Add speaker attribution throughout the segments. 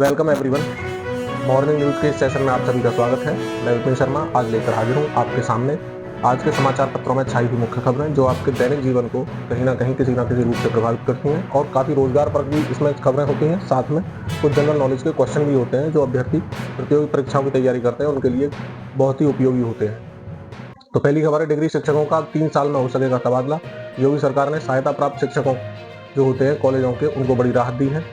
Speaker 1: Welcome everyone. Morning news के इस session में आप सभी का स्वागत है। मैं विपिन शर्मा आज लेकर हाजिर हूँ आपके सामने आज के समाचार पत्रों में छाई हुई मुख्य खबरें जो आपके दैनिक जीवन को कहीं ना कहीं किसी रूप से प्रभावित करती हैं और काफ़ी रोजगार पर भी इसमें खबरें होती हैं। साथ में कुछ जनरल नॉलेज के क्वेश्चन भी होते हैं जो अभ्यर्थी प्रतियोगी परीक्षाओं की तैयारी करते हैं उनके लिए बहुत ही उपयोगी होते हैं। तो पहली खबर है, डिग्री शिक्षकों का 3 साल में हो सकेगा तबादला। योगी सरकार ने सहायता प्राप्त शिक्षकों जो होते हैं कॉलेजों के उनको बड़ी राहत दी है।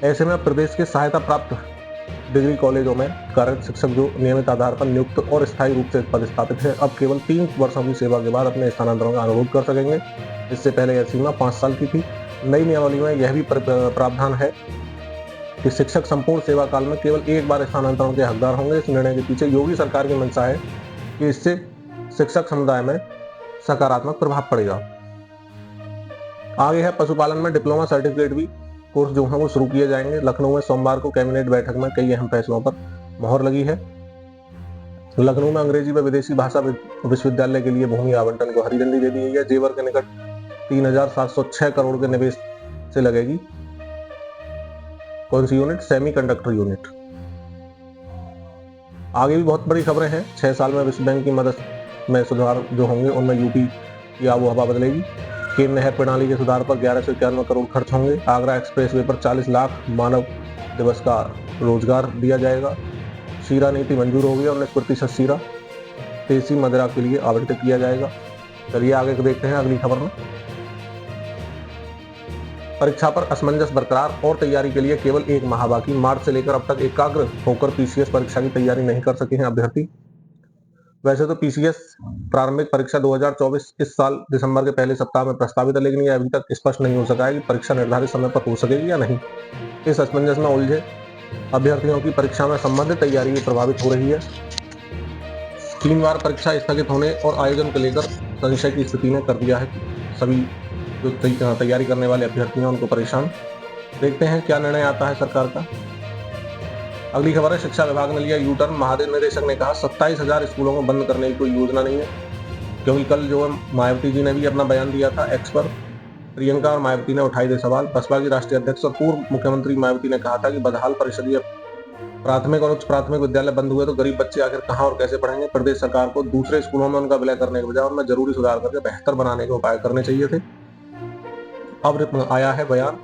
Speaker 1: ऐसे में प्रदेश के सहायता प्राप्त डिग्री कॉलेजों में कार्यरत शिक्षक जो नियमित आधार पर नियुक्त और स्थायी रूप से पदस्थापित है अब केवल 3 वर्षों की सेवा के बाद अपने स्थानांतरण का अनुरोध कर सकेंगे। इससे पहले यह सीमा 5 साल की थी। नई नियमावली में यह भी प्रावधान है कि शिक्षक संपूर्ण सेवा काल में केवल एक बार स्थानांतरण के हकदार होंगे। इस निर्णय के पीछे योगी सरकार की मंशा है कि इससे शिक्षक समुदाय में सकारात्मक प्रभाव पड़ेगा। आगे है, पशुपालन में डिप्लोमा सर्टिफिकेट भी कोर्स जो है वो शुरू किए जाएंगे। लखनऊ में सोमवार को कैबिनेट बैठक में कई अहम फैसलों पर मोहर लगी है। लखनऊ में अंग्रेजी व विदेशी भाषा विश्वविद्यालय के लिए भूमि आवंटन को हरी झंडी दे दी गई है। जेवर के निकट 3,706 करोड़ के निवेश से लगेगी कौन सी यूनिट? Semiconductor unit. आगे भी बहुत बड़ी खबरें हैं। 6 साल में विश्व बैंक की मदद में सुधार जो होंगे उनमें यूपी की आबो हवा बदलेगी। केन नहर प्रणाली के सुधार पर 1191 करोड़ खर्च होंगे। आगरा एक्सप्रेसवे पर 40 लाख मानव दिवस का रोजगार दिया जाएगा। शीरा नीति मंजूर हो गई। 19% शीरा देसी मदिरा के लिए आवंटित किया जाएगा। चलिए आगे देखते हैं अगली खबर में। परीक्षा पर असमंजस बरकरार और तैयारी के लिए केवल 1 माह बाकी। मार्च से लेकर अब तक एकाग्र होकर पीसीएस परीक्षा की तैयारी नहीं कर सके हैं अभ्यर्थी। वैसे तो पीसीएस प्रारंभिक परीक्षा 2024 इस साल दिसंबर के पहले सप्ताह में प्रस्तावित है, लेकिन यह अभी तक स्पष्ट नहीं हो सका है कि परीक्षा निर्धारित समय पर हो सकेगी या नहीं। इस असमंजस में उलझे अभ्यर्थियों की परीक्षा में संबंधित तैयारी भी प्रभावित हो रही है। 3 बार परीक्षा स्थगित होने और आयोजन को लेकर संशय की स्थिति ने कर दिया है सभी जो तैयारी करने वाले अभ्यर्थी हैं उनको परेशान। देखते हैं क्या निर्णय आता है सरकार का। अगली खबर है, शिक्षा विभाग ने लिया यू टर्न। महानिदेशक ने कहा 27,000 स्कूलों को बंद करने की कोई योजना नहीं है, क्योंकि कल जो मायावती जी ने भी अपना बयान दिया था एक्स पर। प्रियंका और मायावती ने उठाई थे सवाल। बसपा की राष्ट्रीय अध्यक्ष और पूर्व मुख्यमंत्री मायावती ने कहा था कि बदहाल परिषदीय प्राथमिक और उच्च प्राथमिक विद्यालय बंद हुए तो गरीब बच्चे आखिर कहां और कैसे पढ़ेंगे। प्रदेश सरकार को दूसरे स्कूलों में उनका विलय करने के बजाय उनमें जरूरी सुधार करके बेहतर बनाने के उपाय करने चाहिए थे। अब आया है बयान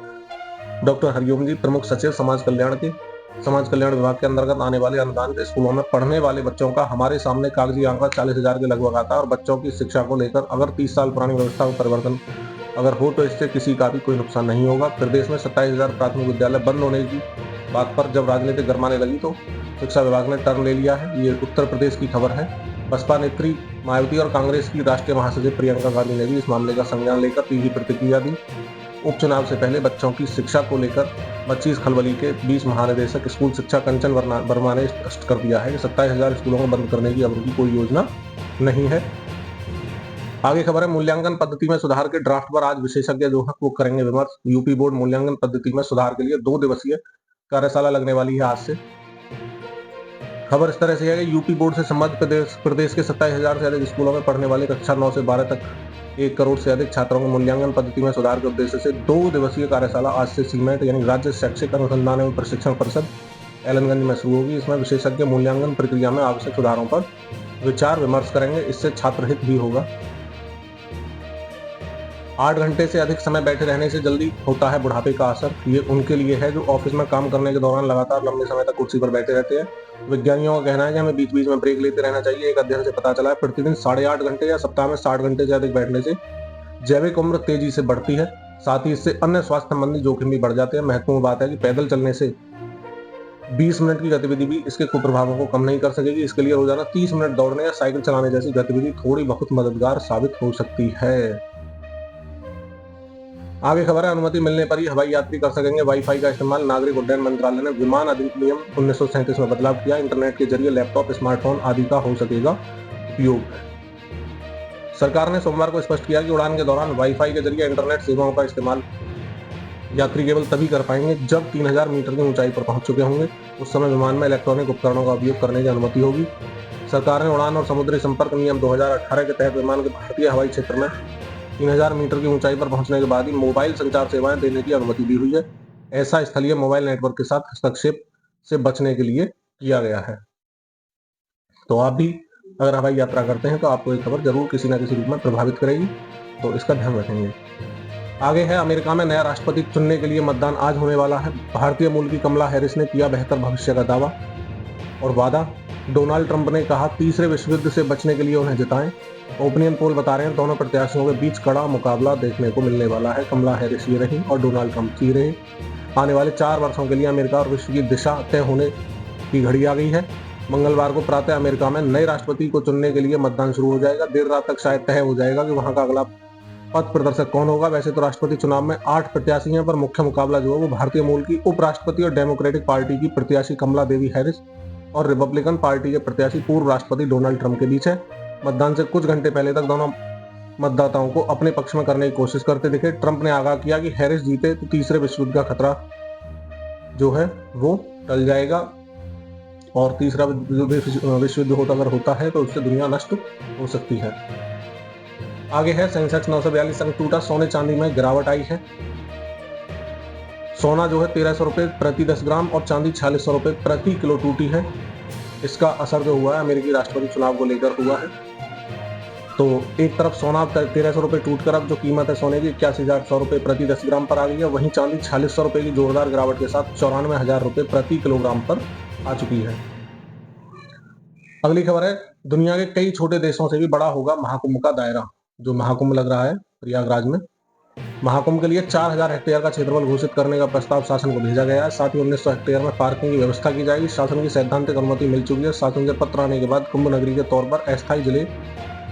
Speaker 1: डॉक्टर हरिओम जी, प्रमुख सचिव समाज कल्याण विभाग के अंतर्गत आने वाले अनुदान के स्कूलों में पढ़ने वाले बच्चों का हमारे सामने कागजी आंकड़ा 40,000 के लगभग आता है और बच्चों की शिक्षा को लेकर अगर 30 साल पुरानी व्यवस्था में परिवर्तन अगर हो तो इससे किसी का भी कोई नुकसान नहीं होगा। प्रदेश में 27,000 प्राथमिक विद्यालय बंद होने की बात पर जब राजनीति गरमाने लगी तो शिक्षा विभाग ने टर्न ले लिया है। ये उत्तर प्रदेश की खबर है। बसपा नेत्री मायावती और कांग्रेस की राष्ट्रीय महासचिव प्रियंका गांधी ने भी इस मामले का संज्ञान लेकर तीखी प्रतिक्रिया दी। उपचुनाव से पहले बच्चों की शिक्षा को लेकर 25 खलबली के 20 महानिदेशक स्कूल शिक्षा कंचन वर्मा ने स्पष्ट कर दिया है कि 27,000 स्कूलों को बंद करने की अब उनकी कोई योजना नहीं है। आगे खबर है, मूल्यांकन पद्धति में सुधार के ड्राफ्ट पर आज विशेषज्ञ जो है वो करेंगे विमर्श। यूपी बोर्ड मूल्यांकन पद्धति में सुधार के लिए 2 दिवसीय कार्यशाला लगने वाली है आज से। खबर इस तरह से है कि यूपी बोर्ड से संबंधित प्रदेश के 27,000 से अधिक स्कूलों में पढ़ने वाले कक्षा 9 से 12 तक 1 करोड़ से अधिक छात्रों के मूल्यांकन पद्धति में सुधार के उद्देश्य से 2 दिवसीय कार्यशाला आज से सीमेंट यानी राज्य शैक्षिक अनुसंधान एवं प्रशिक्षण परिषद एलनगंज में शुरू होगी। इसमें विशेषज्ञ मूल्यांकन प्रक्रिया में आवश्यक सुधारों पर विचार विमर्श करेंगे। इससे छात्र हित भी होगा। 8 घंटे से अधिक समय बैठे रहने से जल्दी होता है बुढ़ापे का असर। ये उनके लिए है जो ऑफिस में काम करने के दौरान लगातार लंबे समय तक कुर्सी पर बैठे रहते हैं। विज्ञानियों का कहना है कि हमें बीच बीच में ब्रेक लेते रहना चाहिए। एक अध्ययन से पता चला है प्रतिदिन 8.5 घंटे या सप्ताह में 60 घंटे से अधिक बैठने से जैविक उम्र तेजी से बढ़ती है। साथ ही इससे अन्य स्वास्थ्य संबंधी जोखिम भी बढ़ जाते हैं। महत्वपूर्ण बात है कि पैदल चलने से 20 मिनट की गतिविधि भी इसके कुप्रभावों को कम नहीं कर सकेगी। इसके लिए रोजाना 30 मिनट दौड़ने या साइकिल चलाने जैसी गतिविधि थोड़ी बहुत मददगार साबित हो सकती है। आगे खबर है, अनुमति मिलने पर ही हवाई यात्री कर सकेंगे वाईफाई का इस्तेमाल। नागरिक उड्डयन मंत्रालय ने विमान अधिनियम 1937 में बदलाव किया। इंटरनेट के जरिए लैपटॉप, स्मार्टफोन आदि का हो सकेगा उपयोग। सरकार ने सोमवार को स्पष्ट किया कि उड़ान के दौरान वाईफाई के जरिए इंटरनेट सेवाओं का इस्तेमाल यात्री केवल तभी कर पाएंगे जब 3,000 मीटर की ऊंचाई पर पहुंच चुके होंगे। उस समय विमान में इलेक्ट्रॉनिक उपकरणों का उपयोग करने की अनुमति होगी। सरकार ने उड़ान और समुद्री संपर्क नियम 2018 के तहत विमान के भारतीय हवाई क्षेत्र में 3,000 मीटर की ऊंचाई पर पहुंचने के बाद ही मोबाइल संचार सेवाएं देने की अनुमति दी हुई है। ऐसा स्थलीय मोबाइल नेटवर्क के साथ हस्तक्षेप से बचने के लिए किया गया है। तो आप भी अगर हवाई यात्रा करते हैं तो आपको ये खबर जरूर किसी न किसी रूप में प्रभावित करेगी, तो इसका ध्यान रखेंगे। आगे है, अमेरिका में नया राष्ट्रपति चुनने के लिए मतदान आज होने वाला है। भारतीय मूल की कमला हैरिस ने किया बेहतर भविष्य का दावा और वादा। डोनाल्ड ट्रंप ने कहा तीसरे विश्व युद्ध से बचने के लिए उन्हें जिताएं। ओपिनियन पोल बता रहे हैं दोनों प्रत्याशियों के बीच कड़ा मुकाबला देखने को मिलने वाला है। कमला हैरिस ये रही और डोनाल्ड ट्रंप जी रहे। आने वाले 4 वर्षों के लिए अमेरिका और विश्व की दिशा तय होने की घड़ी आ गई है। मंगलवार को प्रातः अमेरिका में नए राष्ट्रपति को चुनने के लिए मतदान शुरू हो जाएगा। देर रात तक शायद तय हो जाएगा कि वहां का अगला पथ प्रदर्शक कौन होगा। वैसे तो राष्ट्रपति चुनाव में 8 प्रत्याशी हैं, पर मुख्य मुकाबला जो है वो भारतीय मूल की उपराष्ट्रपति और डेमोक्रेटिक पार्टी की प्रत्याशी कमला देवी हैरिस और रिपब्लिकन पार्टी के प्रत्याशी पूर्व राष्ट्रपति डोनाल्ड ट्रंप के बीच है। मतदान से कुछ घंटे पहले तक दोनों मतदाताओं को अपने पक्ष में करने की कोशिश करते दिखे। ट्रंप ने आगाह किया कि हैरिस जीते तो तीसरे विश्व युद्ध का खतरा जो है वो टल जाएगा और तीसरा विश्व युद्ध अगर होता है तो उससे दुनिया नष्ट हो सकती है। आगे है, सेंसेक्स 942 अंक टूटा। सोने चांदी में गिरावट आई है। सोना जो है 1300 रुपए प्रति 10 ग्राम और चांदी 4600 रुपए प्रति किलो टूटी है। इसका असर जो हुआ है अमेरिकी राष्ट्रपति चुनाव को लेकर हुआ है। तो एक तरफ सोना 1300 रुपए टूट कर अब जो कीमत है सोने की 81,800 रुपए प्रति 10 ग्राम पर आ गई है। वहीं चांदी 4600 रुपए की जोरदार गिरावट के साथ 94,000 रुपए प्रति किलोग्राम पर आ चुकी है। अगली खबर है, दुनिया के कई छोटे देशों से भी बड़ा होगा महाकुंभ का दायरा। जो महाकुंभ लग रहा है प्रयागराज में, महाकुंभ के लिए 4000 हेक्टेयर का क्षेत्रफल घोषित करने का प्रस्ताव शासन को भेजा गया है। साथ ही 1900 हेक्टेयर में पार्किंग की व्यवस्था की जाएगी। शासन की सैद्धांतिक अनुमति मिल चुकी है। शासन से पत्र आने के बाद कुंभ नगरी के तौर पर अस्थायी जिले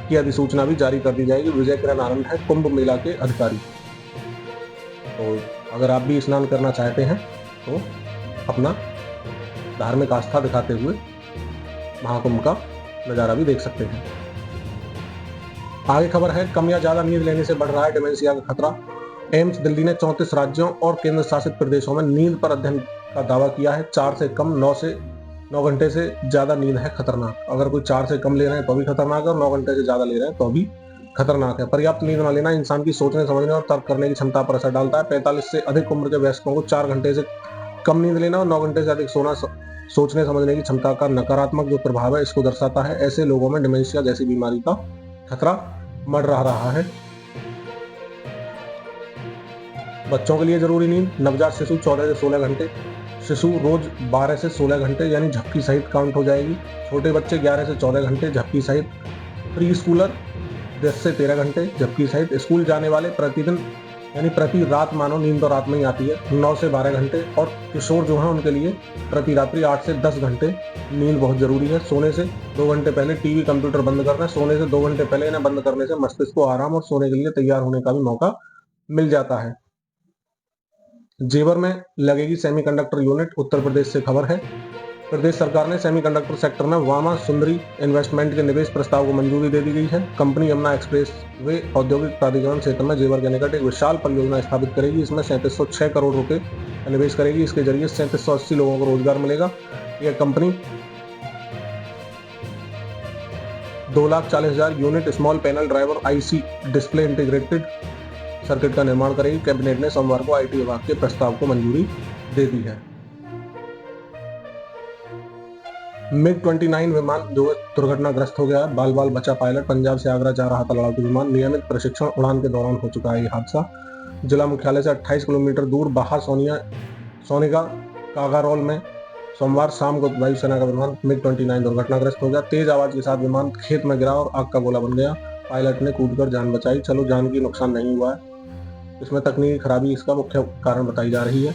Speaker 1: की अधिसूचना भी जारी कर दी जाएगी। विजय किरण आनंद है कुंभ मेला के अधिकारी। तो अगर आप भी स्नान करना चाहते हैं तो अपना धार्मिक आस्था दिखाते हुए महाकुंभ का नजारा भी देख सकते हैं। आगे खबर है, कम या ज्यादा नींद लेने से बढ़ रहा है डिमेंशिया का खतरा। एम्स दिल्ली ने 34 राज्यों और केंद्र शासित प्रदेशों में नींद पर अध्ययन का दावा किया है। 4 से कम 9 घंटे से ज्यादा नींद है खतरनाक। अगर कोई 4 से कम ले रहे हैं तो भी खतरनाक है और 9 घंटे से ज्यादा ले रहे हैं तो भी खतरनाक है। पर्याप्त नींद न लेना इंसान की सोचने समझने और तर्क करने की क्षमता पर असर डालता है। 45 से अधिक उम्र के वयस्कों को 4 घंटे से कम नींद लेना और 9 घंटे से अधिक सोना सोचने समझने की क्षमता का नकारात्मक जो प्रभाव है इसको दर्शाता है। ऐसे लोगों में डिमेंशिया जैसी बीमारी का खतरा बढ़ रहा है। बच्चों के लिए जरूरी नींद, नवजात शिशु 14 से 16 घंटे, शिशु रोज 12 से 16 घंटे यानी झपकी सहित काउंट हो जाएगी। छोटे बच्चे 11 से 14 घंटे झपकी सहित। प्री स्कूलर 10 से 13 घंटे झपकी सहित। स्कूल जाने वाले प्रतिदिन यानी प्रति रात मानो नींद तो रात में ही आती है 9 से 12 घंटे। और किशोर जो है उनके लिए प्रति रात्रि 8 से 10 घंटे नींद बहुत जरूरी है। सोने से 2 घंटे पहले टीवी कंप्यूटर बंद करना है। सोने से 2 घंटे पहले इन्हें बंद करने से मस्तिष्क को आराम और सोने के लिए तैयार होने का भी मौका मिल जाता है। जेवर में लगेगी सेमीकंडक्टर यूनिट, उत्तर प्रदेश से खबर है। प्रदेश सरकार ने सेमीकंडक्टर सेक्टर में वामा सुंदरी इन्वेस्टमेंट के निवेश प्रस्ताव को मंजूरी दे दी गई है। कंपनी यमुना एक्सप्रेस वे औद्योगिक प्राधिकरण क्षेत्र में जेवर के निकट एक विशाल परियोजना स्थापित करेगी। इसमें 3706 करोड़ रुपए का निवेश करेगी। इसके जरिए 3780 लोगों को रोजगार मिलेगा। यह company 2,40,000 unit small panel driver IC display integrated circuit का निर्माण करेगी। कैबिनेट ने सोमवार को आईटी विभाग के प्रस्ताव को मंजूरी दे दी है। MiG-29 विमान जो दुर्घटनाग्रस्त हो गया है। बाल बाल बचा पायलट। पंजाब से आगरा जा रहा था लड़ाकू विमान। नियमित प्रशिक्षण उड़ान के दौरान हो चुका है ये हादसा। जिला मुख्यालय से 28 किलोमीटर दूर बाहा सोनिका कागारोल में सोमवार शाम को वायुसेना का विमान MiG-29 दुर्घटनाग्रस्त हो गया। तेज आवाज के साथ विमान खेत में गिरा और आग का गोला बन गया। पायलट ने कूदकर जान बचाई। चलो जान की नुकसान नहीं हुआ है। इसमें तकनीकी खराबी इसका मुख्य कारण बताई जा रही है।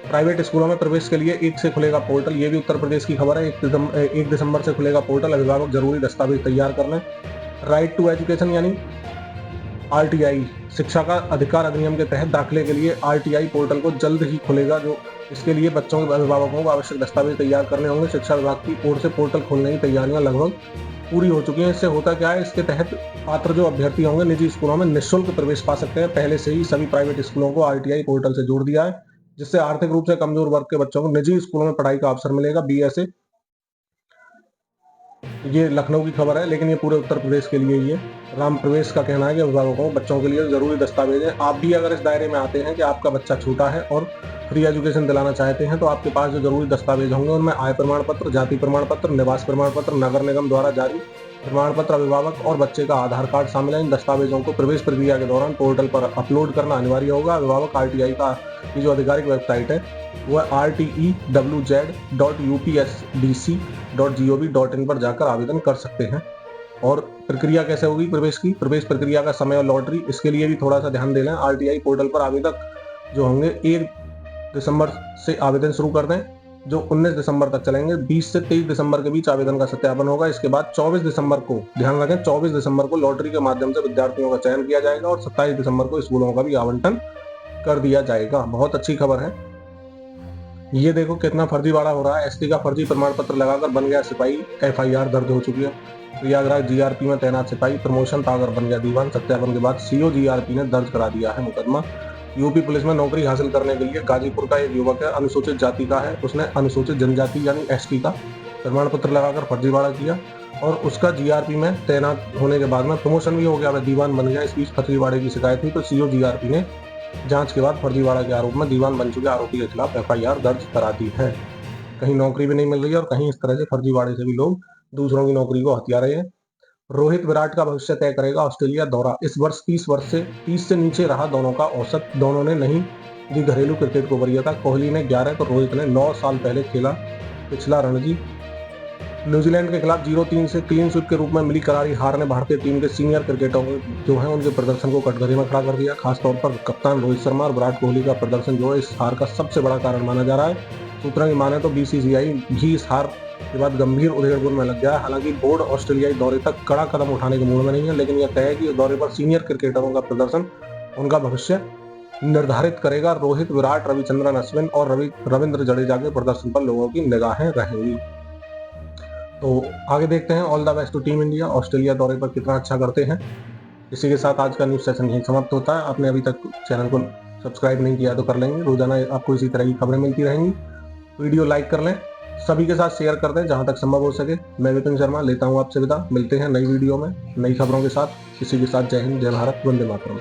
Speaker 1: प्राइवेट स्कूलों में प्रवेश के लिए 1 से खुलेगा पोर्टल। ये भी उत्तर प्रदेश की खबर है। 1 दिसंबर से खुलेगा पोर्टल। अभिभावक जरूरी दस्तावेज तैयार कर लें। राइट टू एजुकेशन यानी RTI शिक्षा का अधिकार अधिनियम के तहत दाखिले के लिए RTI पोर्टल को जल्द ही खुलेगा। जो इसके लिए बच्चों के अभिभावकों को आवश्यक दस्तावेज तैयार करने होंगे। शिक्षा विभाग की ओर से पोर्टल खोलने की तैयारियां लगभग पूरी हो चुकी हैं। इससे होता क्या है, इसके तहत पात्र जो अभ्यर्थी होंगे निजी स्कूलों में निःशुल्क प्रवेश पा सकते हैं। पहले से ही सभी प्राइवेट स्कूलों को RTI पोर्टल से जोड़ दिया है, जिससे आर्थिक रूप से कमजोर वर्ग के बच्चों को निजी स्कूलों में पढ़ाई का अवसर मिलेगा। BSA ये लखनऊ की खबर है, लेकिन ये पूरे उत्तर प्रदेश के लिए ही है। राम प्रवेश का कहना है कि अभिभावकों को बच्चों के लिए जरूरी दस्तावेज है। आप भी अगर इस दायरे में आते हैं कि आपका बच्चा छोटा है और फ्री एजुकेशन दिलाना चाहते हैं, तो आपके पास जो जरूरी दस्तावेज होंगे उनमें आय प्रमाण पत्र, जाति प्रमाण पत्र, निवास प्रमाण पत्र, नगर निगम द्वारा जारी प्रमाण पत्र, अभिभावक और बच्चे का आधार कार्ड शामिल है। इन दस्तावेजों को प्रवेश प्रक्रिया के दौरान पोर्टल पर अपलोड करना अनिवार्य होगा। अभिभावक RTI का की जो आधिकारिक वेबसाइट है वह rtewz.upsdc.gov.in पर जाकर आवेदन कर सकते हैं। और प्रक्रिया कैसे होगी प्रवेश की? प्रवेश प्रक्रिया का समय और लॉटरी, इसके लिए भी थोड़ा सा ध्यान दे लें। RTI पोर्टल पर आवेदक जो होंगे 1 दिसंबर से आवेदन शुरू कर दें, जो 19 दिसंबर तक चलेंगे। 20 से 23 दिसंबर के बीच आवेदन का सत्यापन होगा। इसके बाद 24 दिसंबर को, ध्यान रखें, 24 दिसंबर को लॉटरी के माध्यम से विद्यार्थियों का चयन किया जाएगा और 27 दिसंबर को स्कूलों का भी आवंटन कर दिया जाएगा। बहुत अच्छी खबर है। ये देखो कितना फर्जीवाड़ा हो रहा है। ST का फर्जी प्रमाण पत्र लगाकर बन गया सिपाही, FIR दर्ज हो चुकी है। प्रयागराज GRP में तैनात सिपाही प्रमोशन पाकर बन गया दीवान। सत्यापन के बाद CO GRP ने दर्ज करा दिया है मुकदमा। यूपी पुलिस में नौकरी हासिल करने के लिए गाजीपुर का एक युवक है, अनुसूचित जाति का है। उसने अनुसूचित जनजाति यानी ST का प्रमाण पत्र लगाकर फर्जीवाड़ा किया और उसका GRP में तैनात होने के बाद में प्रमोशन भी हो गया, वह दीवान बन गया। इस बीच फर्जीवाड़े की शिकायत हुई तो CO GRP ने जांच के बाद फर्जीवाड़ा के आरोप में दीवान बन चुके आरोपी के खिलाफ FIR दर्ज करा दी है। कहीं नौकरी भी नहीं मिल रही है और कहीं इस तरह से फर्जीवाड़े से भी लोग दूसरों की नौकरी को हथिया रहे हैं। रोहित विराट का भविष्य तय करेगा ऑस्ट्रेलिया दौरा। इस वर्ष 30 से नीचे रहा दोनों का औसत। दोनों ने नहीं दी घरेलू क्रिकेट को वरीयता। कोहली ने 11 तो रोहित ने 9 साल पहले खेला पिछला रणजी। न्यूजीलैंड के खिलाफ 0-3 से क्लीन स्वीप के रूप में मिली करारी हार ने भारतीय टीम के सीनियर क्रिकेटरों जो है उनके प्रदर्शन को कटघरे में खड़ा कर दिया। खासतौर पर कप्तान रोहित शर्मा और विराट कोहली का प्रदर्शन जो है इस हार का सबसे बड़ा कारण माना जा रहा है। सूत्रों की माने तो BCCI भी इस हार के बाद गंभीर उधेड़-बुन में लग गया है। हालांकि बोर्ड ऑस्ट्रेलियाई दौरे तक कड़ा कदम उठाने के मूड में नहीं है, लेकिन यह तय है कि दौरे पर सीनियर क्रिकेटरों का प्रदर्शन उनका भविष्य निर्धारित करेगा। रोहित, विराट, रविचंद्रन अश्विन और रविंद्र जडेजा के प्रदर्शन पर लोगों की निगाहें रहेंगी। तो आगे देखते हैं। All the best to team India. Australia दौरे पर कितना अच्छा करते हैं। इसी के साथ आज का न्यूज सेशन यहीं समाप्त होता है। आपने अभी तक चैनल को सब्सक्राइब नहीं किया तो कर लेंगे। रोजाना आपको इसी तरह की खबरें मिलती रहेंगी। वीडियो लाइक कर लें, सभी के साथ शेयर कर दें जहां तक संभव हो सके। मैं विपिन शर्मा लेता हूं आपसे विदा। मिलते हैं नई वीडियो में नई खबरों के साथ। इसी के साथ जय हिंद, जय भारत, वंदे मातरम।